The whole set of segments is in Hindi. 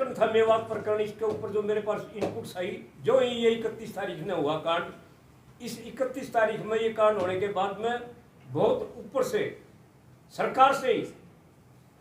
प्रकरण था मेवात प्रकरण, इसके ऊपर जो मेरे पास इनपुट्स आई, जो ये 31 तारीख में हुआ कांड, इस 31 तारीख में ये कांड होने के बाद में बहुत ऊपर से सरकार से ही,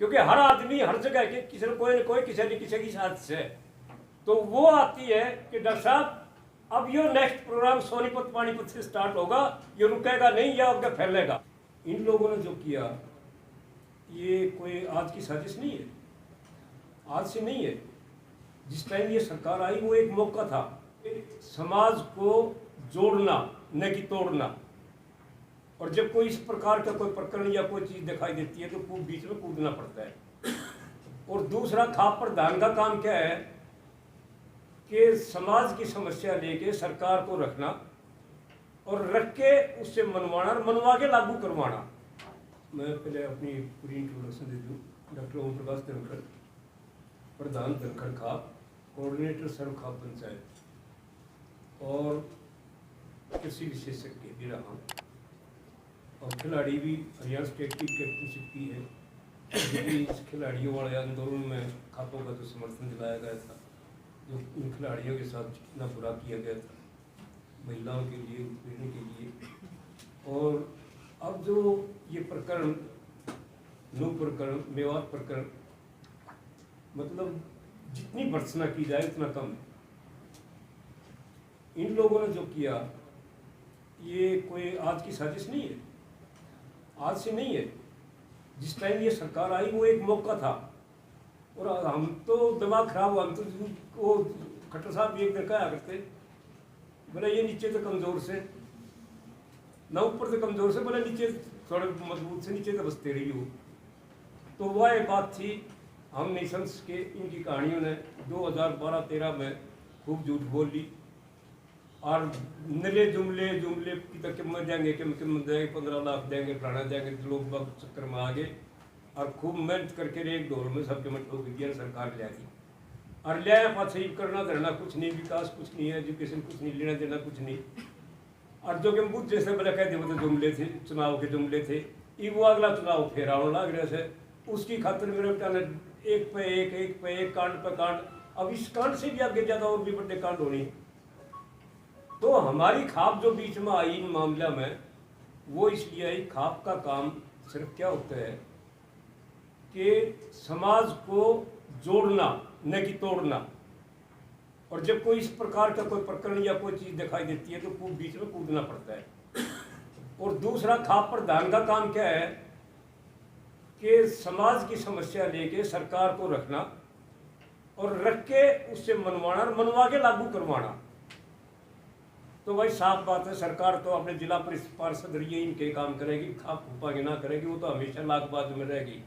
क्योंकि हर आदमी हर जगह के किसी न कोई किसी न किसी की साजिश है, तो वो आती है कि डॉक्टर साहब अब ये नेक्स्ट प्रोग्राम सोनीपत पानीपत से स्टार्ट होगा, ये रुकेगा नहीं या आगे फैलेगा। इन लोगों ने जो किया ये कोई आज की साजिश नहीं है, आज से नहीं है। जिस टाइम ये सरकार आई वो एक मौका था समाज को जोड़ना न कि तोड़ना, और जब कोई इस प्रकार का कोई प्रकरण या कोई चीज़ दिखाई देती है तो खूब बीच में कूदना पड़ता है। और दूसरा खाप प्रधान का काम क्या है कि समाज की समस्या लेके सरकार को रखना और रख के उससे मनवाना और मनवा के लागू करवाना। मैं पहले अपनी पूरी इंट्रोडक्शन दे दूँ। डॉक्टर ओम प्रकाश धनखड़, प्रधान धनखड़ खाप, कोऑर्डिनेटर सर्व खाप पंचायत और कृषि विशेषज्ञ भी रहा, और खिलाड़ी भी हरियाणा स्टेट की कैप्टनशिप की है। इस खिलाड़ियों वाले आंदोलन में खापों का जो समर्थन दिलाया गया था, जो उन खिलाड़ियों के साथ कितना बुरा किया गया था, महिलाओं के लिए, उत्पीड़न के लिए। और अब जो ये प्रकरण नू प्रकरण, मेवात प्रकरण, मतलब जितनी भर्त्सना की जाए उतना कम है। इन लोगों ने जो किया ये कोई आज की साजिश नहीं है, आज से नहीं है। जिस टाइम ये सरकार आई वो एक मौका था, और हम तो दिमाग खराब हुआ। हम तो वो खट्टर साहब भी एक दिन कहा करते, बोले ये नीचे तो कमज़ोर से ना, ऊपर से कमज़ोर से, बोले नीचे थोड़े मजबूत से, नीचे तो बसते रही हो। तो वह एक बात थी। हम नेशंस के इनकी कहानियों ने 2012-13 में खूब झूठ बोल ली, और नले जुमले की तक मर जाएंगे कि देंगे 15 लाख देंगे, फलाना देंगे, लोग बाग चक्कर में आ गए, और खूब मेहनत करके एक दौर में सबके मत ठोक दिया सरकार ले आई। और ले आया पास करना धरना कुछ नहीं, विकास कुछ नहीं है, एजुकेशन कुछ नहीं, लेना देना कुछ नहीं। और जो कि बुद्ध जैसे बोला कहते वो तो जुमले थे, चुनाव के जुमले थे। ये वो अगला चुनाव फेर आने लग रहे थे, उसकी खातिर मेरे बेटा ने एक पे एक कांड पे कांड। अब इस कांड से भी आगे ज़्यादा और भी बड़े कांड होनी। तो हमारी खाप जो बीच में आई इन मामला में, वो इसलिए आई। खाप का काम सिर्फ क्या होता है कि समाज को जोड़ना न कि तोड़ना, और जब कोई इस प्रकार का कोई प्रकरण या कोई चीज़ दिखाई देती है तो खूब बीच में कूदना पड़ता है। और दूसरा खाप प्रधान का काम क्या है कि समाज की समस्या लेके सरकार को रखना और रख के उससे मनवाना और मनवा के लागू करवाना। तो भाई साफ बात है, सरकार तो अपने जिला पार्षद रही इनके काम करेगी, खाप फूपा के ना करेगी, वो तो हमेशा लाखबाज में रहेगी।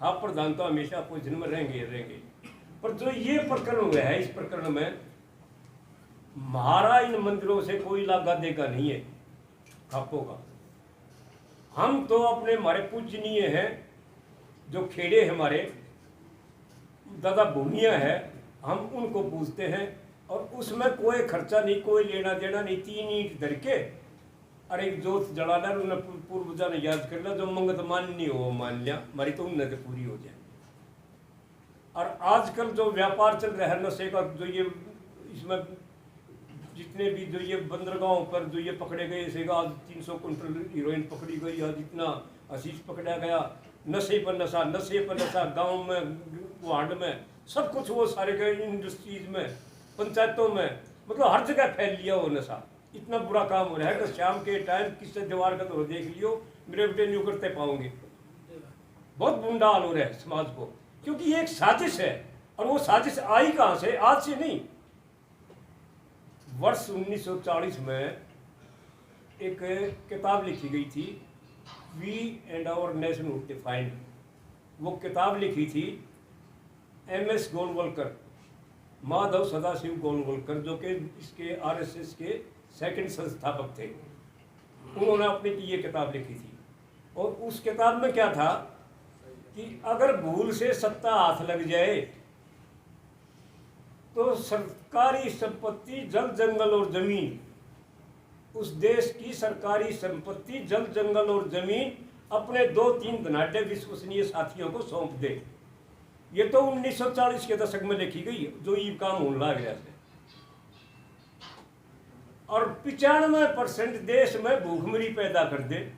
खाप प्रधान तो हमेशा अपोजिशन में रहेंगे। पर जो ये प्रकरण हुआ है, इस प्रकरण में महाराज इन मंदिरों से कोई लागा देगा नहीं है खापों का। हम तो अपने हमारे पूजनीय हैं जो खेड़े हमारे दादा भूमिया है, हम उनको पूजते हैं, और उसमें कोई खर्चा नहीं, कोई लेना देना नहीं। 3 ईंट धर के और एक जोत जलाना, उन्हें पूर्वजा ने याद कर लिया, जो मंगत माननी हो मान लिया, हमारी तो उन्नति पूरी हो जाए। और आजकल जो व्यापार चल रहा है नशे का, जो ये इसमें जितने भी जो ये बंदरगाहों पर जो ये पकड़े गए, जैसे आज 300 कुंटल हीरोइन पकड़ी गई, आज इतना हशीश पकड़ा गया, नशे पर नशा, गाँव में, वार्ड में, सब कुछ वो सारे गए, इंडस्ट्रीज में, पंचायतों में, मतलब हर जगह फैल लिया वो नशा। इतना बुरा काम हो रहा है कि शाम के टाइम किससे दीवार का तो देख लियो, मेरे बेटे नहीं करते पाओगे। बहुत बुरा हाल हो रहा है समाज को, क्योंकि ये एक साजिश है। और वो साजिश आई कहाँ से? आज से नहीं। वर्ष 1940 में एक किताब लिखी गई थी, we and our nationhood defined. वो किताब लिखी थी MS गोलवलकर, माधव सदाशिव गोलवलकर, जो कि इसके RSS के सेकंड संस्थापक थे। उन्होंने अपने की ये किताब लिखी थी, और उस किताब में क्या था कि अगर भूल से सत्ता हाथ लग जाए तो सरकारी संपत्ति, जल जंगल और जमीन, उस देश की सरकारी संपत्ति, जल जंगल और जमीन अपने 2-3 धनाढ्य विश्वसनीय साथियों को सौंप दे। ये तो 1940 के दशक में लिखी गई, जो ये काम होने लग गया है। और 95% देश में भूखमरी पैदा कर दे,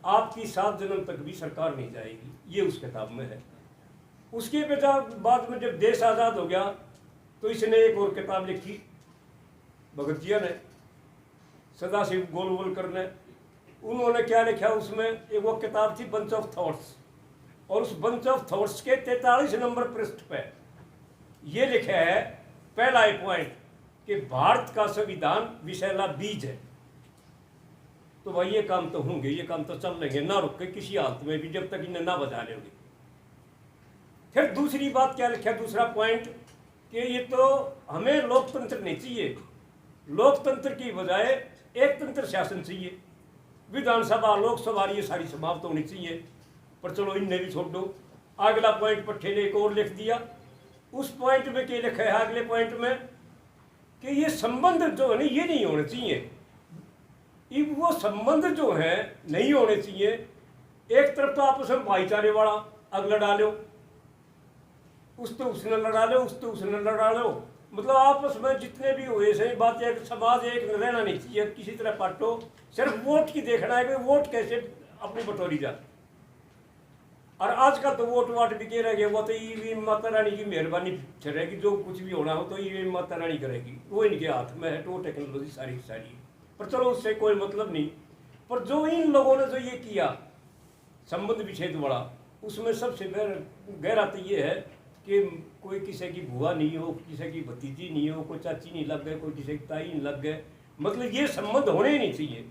आपकी 7 जन्म तक भी सरकार नहीं जाएगी, ये उस किताब में है। उसके बाद में जब देश आज़ाद हो गया तो इसने एक और किताब लिखी, भगत जिया ने, सदाशिव गोलवलकर ने। उन्होंने क्या लिखा उसमें, एक वो किताब थी बंच ऑफ थॉट्स, और उस बंच ऑफ थॉट्स के 43 नंबर पृष्ठ पे ये लिखा है, पहला एक पॉइंट, कि भारत का संविधान विषैला बीज है। तो भाई ये काम तो होंगे, ये काम तो चल लेंगे ना रुक के किसी हालत में भी, जब तक इन्हें ना बजा लेंगे। फिर दूसरी बात क्या लिखा, दूसरा पॉइंट, कि ये तो हमें लोकतंत्र नहीं चाहिए, लोकतंत्र की बजाय एक तंत्र शासन चाहिए, विधानसभा लोकसभा ये सारी समाप्त होनी चाहिए। पर चलो इनने भी छोड़ दो। अगला पॉइंट पट्टे ने एक और लिख दिया, उस पॉइंट में क्या लिखा है, अगले पॉइंट में, कि ये संबंध जो है ना ये नहीं होने चाहिए। वो संबंध जो है नहीं होने चाहिए। एक तरफ तो आपस में भाईचारे वाला अग लड़ा लो, उस तो उसने लड़ा लो, उस तो उसने लड़ा लो, मतलब आपस में जितने भी हुए सही बात है, समाज एक रहना नहीं चाहिए किसी तरह पाटो। सिर्फ वोट की देखना है कि वोट कैसे अपनी बटोरी जाए। और आज का तो वोट वाट भी कह रहे, वो तो ईवीएम माता रानी की मेहरबानी रहेगी, जो कुछ भी होना हो तो ईवीएम माता रानी करेगी, वो इनके हाथ में है, तो टेक्नोलॉजी सारी की सारी। पर चलो उससे कोई मतलब नहीं। पर जो इन लोगों ने जो ये किया संबंध विच्छेद वाला, उसमें सबसे गहरा तो ये है कि कोई किसी की बुआ नहीं हो, किसी की भतीजी नहीं हो, कोई चाची नहीं लग गए, कोई किसी की ताई नहीं लग गए, मतलब ये संबंध होने ही नहीं चाहिए।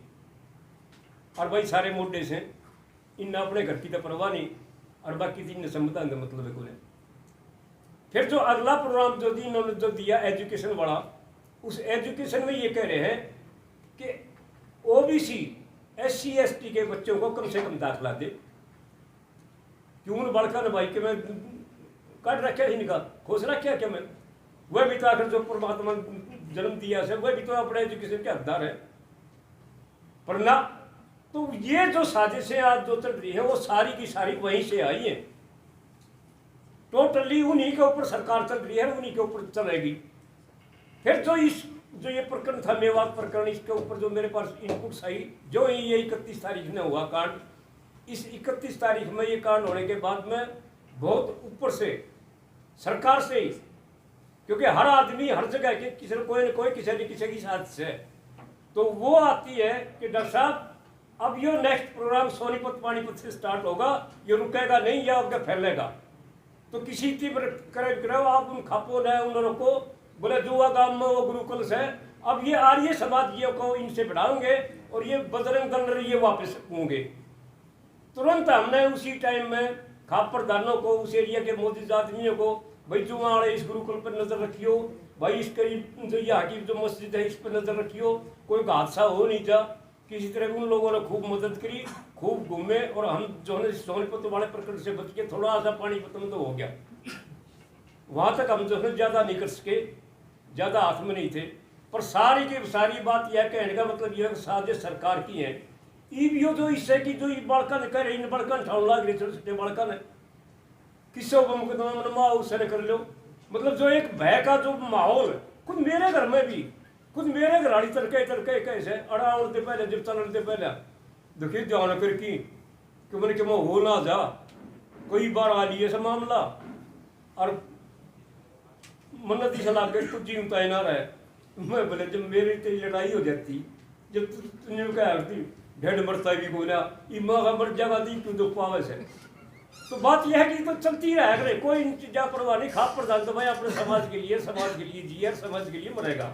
और भाई सारे मोटे से इन अपने घर की तो परवाह नहीं, और बाकी तीन संबंध मतलब है कोई। फिर जो अगला प्रोग्राम जो इन्होंने जो दिया एजुकेशन वाला, उस एजुकेशन में ये कह रहे हैं कि ओबीसी SC ST के बच्चों को कम से कम दाखिला दे। क्यों बड़का न भाई के मैं काट रखा इनका खोज रखा क्या मैं, वह भी तो आखिर जो परमात्मा जन्म दिया है वह भी तो अपने एजुकेशन के हकदार है। पर ना, तो ये जो साजिशें आज जो चल रही है वो सारी की सारी वहीं से आई है, टोटली उन्हीं के ऊपर सरकार चल रही है, उन्हीं के ऊपर चलेगी। फिर जो ये प्रकरण था मेवात प्रकरण, इसके ऊपर जो मेरे पास इनपुट्स आई, जो ये 31 तारीख में हुआ कांड, इस 31 तारीख में ये कांड होने के बाद में बहुत ऊपर से सरकार से ही, क्योंकि हर आदमी हर जगह के किसी न कोई किसी न किसी की साजिश है, तो वो आती है कि डॉक्टर साहब अब ये नेक्स्ट प्रोग्राम सोनीपत पानीपत से स्टार्ट होगा, ये रुकेगा नहीं या आगे फैलेगा। तो किसी तीव्र करो आप उन खापो ने उन रोको, बोले जुआ गांव में वो गुरुकुल से, अब ये आर्य समाजियों को इनसे बढ़ाएंगे और ये बजरंग दल ये वापस होंगे। तुरंत हमने उसी टाइम में खाप प्रधानों को, उस एरिया के मोदी आदमियों को, भाई जुआ वाले इस गुरुकुल पर नजर रखियो, भाई इसके जो यहाँ की जो मस्जिद है इस पर नजर रखियो, कोई हादसा हो नहीं जा। किसी तरह उन लोगों ने खूब मदद करी, खूब घूमे, और हम जो है सोनीपत वाले प्रकरण से बच के थोड़ा सा पानीपत में तो हो गया, वहाँ तक हम जो है ज़्यादा नहीं कर सके, ज़्यादा हाथ में नहीं थे। पर सारी की सारी बात यह कहने का मतलब यह साजिश सरकार की है। ईवीओ जो इससे की जो बड़कन कह रहे, इन बड़कन ठाउन लाग रही, छोटे छोटे बड़कन है, किससे मुकदमा उससे कर लो, मतलब जो एक भय का जो माहौल, खुद मेरे घर में भी, खुद मेरे घराड़ी तड़के कैसे अड़ा उड़ते पहले जब चलते पहले देखिए ध्यान करके कि मैंने क्या हो ना जा, कई बार आ लिए ऐसा मामला, और मन्नत सलाह के कुछ जीव तय ना रहे। मैं बोले जब मेरी तेरी लड़ाई हो जाती, जब तुमने क्या होती ढेड़ मरता भी बोला ये माँ मर जाएगा दी क्यों दुख पावे से। तो बात यह है कि तो चलती रहे करे, कोई इन चीज़ा परवाह नहीं। खाप प्रधान तो भाई अपने समाज के लिए जिया समाज के लिए मरेगा।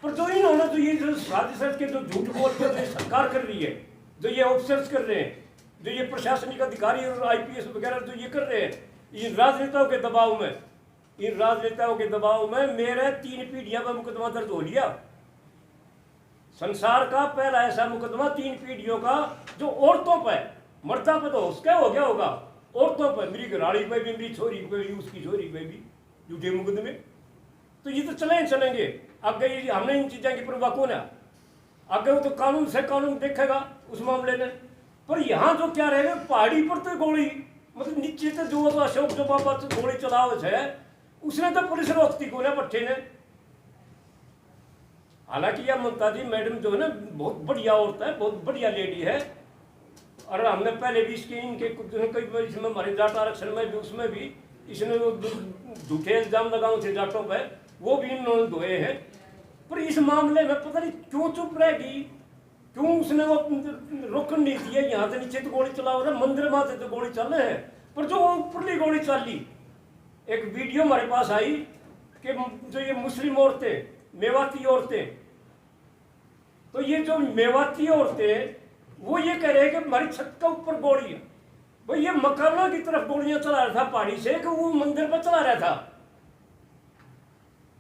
पर जो इन्होंने जो ये जो साजिश के जो झूठ बोल कर सरकार कर रही है, जो ये ऑफिसर्स कर रहे हैं, जो ये प्रशासनिक अधिकारी और IPS वगैरह जो ये कर रहे हैं, इन राजनेताओं के दबाव में, इन राजनेताओं के दबाव में मेरे 3 पीढ़ियां पर मुकदमा दर्ज हो लिया। संसार का पहला ऐसा मुकदमा 3 पीढ़ियों का जो औरतों पर, मर्दा पर तो उसका हो गया होगा, औरतों पर, मेरी घराड़ी पे भी, मेरी छोरी पे भी, उसकी छोरी पे भी झूठे मुकदमे। तो ये तो चलेंगे आगे, हमने इन चीज़ों की परवाह कौन है आगे, वो तो कानून से कानून देखेगा उस मामले में। पर यहाँ जो क्या रहेगा, पहाड़ी पर तो गोली मतलब निश्चित जो तो अशोक जो बाबा गोली चलावे है उसने तो पुलिस रोकती को ना पट्टे ने। हालांकि यह ममता जी मैडम जो है ना बहुत बढ़िया औरत है, बहुत बढ़िया लेडी है। और हमने पहले भी इसके इनके कई इसमें हमारे जाट आरक्षण में भी उसमें भी इसने वो झूठे इल्जाम लगाए थे जाटों पर, वो भी इन्होंने धोए हैं। पर इस मामले में पता नहीं क्यों चुप रहेगी, क्यों उसने वो रोकन नहीं दिया। यहाँ से नीचे तो गोली चला हो रहा, मंदिर में से तो गोली चल रहे हैं, पर जो ऊपरली गोली चली। एक वीडियो हमारे पास आई कि जो ये मुस्लिम औरतें, मेवाती औरतें, तो ये जो मेवाती औरतें वो ये कह रहे हैं कि हमारी छत के ऊपर गोली है। भाई ये मकानों की तरफ गोलियां चला रहा था पहाड़ी से कि वो मंदिर पर चला रहा था?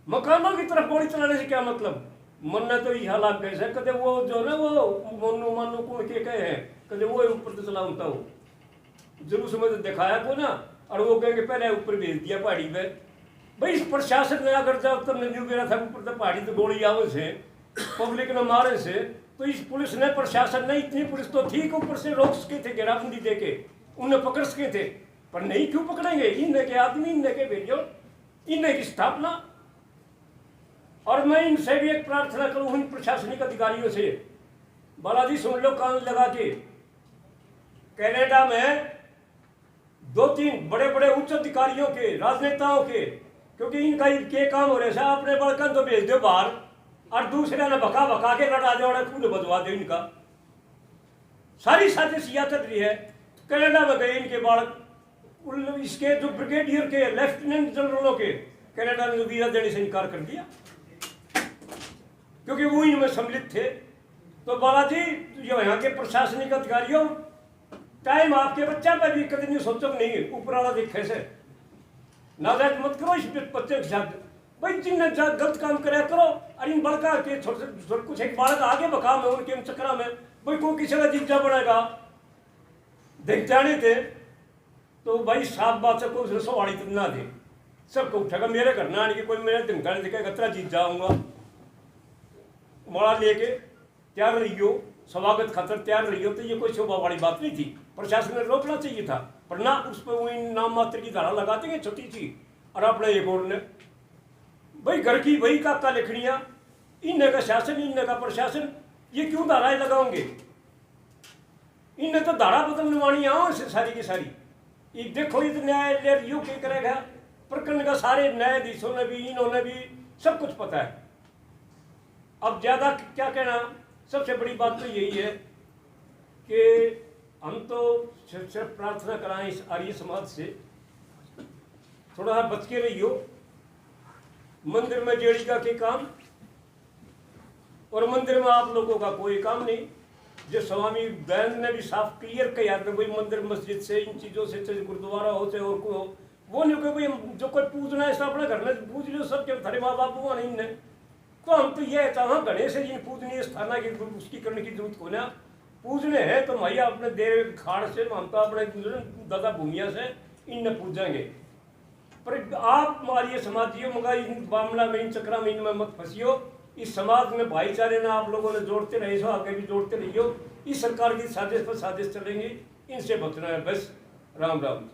मकानों की तरफ गोली चलाने से क्या मतलब? मन ने तो ये हालात कैसे कदे वो जो ना वो मोनू मानू को के कहे हैं कदे वो ऊपर तो चलाता हो जुलूस में तो दिखाया को ना, और वो कहेंगे पहले ऊपर भेज दिया पहाड़ी पे। भाई इस प्रशासन ने अगर जब तक नहीं मेरा था ऊपर तो पहाड़ी तो गोली आवे से पब्लिक ने मारे से, तो इस पुलिस ने प्रशासन ने इतनी पुलिस तो ठीक ऊपर से रोक सके थे, घेराबंदी दे के उन्हें पकड़ सके थे, पर नहीं क्यों पकड़ेंगे? इनने के आदमी, इनने के भेजो, इनने की स्थापना। और मैं इनसे भी एक प्रार्थना करूं इन प्रशासनिक अधिकारियों से, बालाजी सुन लो कान लगा के, कनाडा में 2-3 बड़े बड़े उच्च अधिकारियों के, राजनेताओं के, क्योंकि इनका के काम हो रहे अपने बड़कन तो भेज दो बाहर और दूसरे ने भका भका के लड़ा दो और खून बदवा दो। इनका सारी साजिश यह चल रही है। कनाडा में गए इनके बालक, इसके जो ब्रिगेडियर के, लेफ्टिनेंट जनरलों के, कनाडा ने वीजा देने से इनकार कर दिया क्योंकि वो इनमें सम्मिलित थे। तो बालाजी जो यहाँ के प्रशासनिक अधिकारियों, टाइम आपके बच्चा पर भी कभी नहीं सोचो नहीं ऊपर वाला दिखे से नाजायज मत करो इस बच्चे के साथ। भाई जिनने गलत काम कराया करो, और इन बड़का के छोटे कुछ एक बालक आगे बका में उनके चक्रा में भाई कोई किसी का जीजा बनेगा देख जाने थे, तो भाई साफ बात से कोई रसोवाड़ी तो ना दे, सबको उठेगा मेरे घर ना आने के, कोई मेरे धमकाने दिखेगा तेरा जीजा आऊँगा, मोड़ा लेके तैयार रहियो, स्वागत खातर तैयार रहियो। तो ये कोई शोभा वाली बात नहीं थी, प्रशासन ने रोकना चाहिए था, पर ना उस पर वो नाम मात्र की धारा लगा देंगे छोटी सी। और अपने एक और ने भाई घर की वही काका लिखनिया, इनने का शासन, इनने का प्रशासन, ये क्यों धाराएं लगाओगे? इनने तो धारा बदलने वाली आओ सारी की सारी। ये देखो ये तो न्यायालय रिव्यू क्या करेगा, प्रकरण का सारे न्यायाधीशों ने भी, इन्होंने भी सब कुछ पता है। अब ज़्यादा क्या कहना, सबसे बड़ी बात तो यही है कि हम तो सिर्फ प्रार्थना कराएं इस आर्य समाज से, थोड़ा सा बच के रहियो। मंदिर में जेड़िका के काम और मंदिर में आप लोगों का कोई काम नहीं। जो स्वामी दयानंद ने भी साफ क्लियर किया कि भाई मंदिर मस्जिद से, इन चीज़ों से, चाहे गुरुद्वारा हो चाहे और कोई हो, वो नहीं कि भाई जो कोई पूजना है अपने घर में पूज लो, सब के थारे माँ बाप हुआ नहीं इनने। तो हम तो ये चाह गणेश जिन पूजनीय स्थाना की उसकी करने की जरूरत को ना, पूजने हैं तो भैया अपने देव खाड़ से, हम तो अपने दादा भूमिया से इन पूजेंगे। पर आप हमारी समाजियों मगर इन मामला में, इन चक्रा में, इनमें मत फंसियो। इस समाज में भाईचारे ने आप लोगों ने जोड़ते रहे सो, आगे भी जोड़ते रहियो। इस सरकार की साजिश पर साजिश चलेंगी, इनसे बचना है बस। राम राम।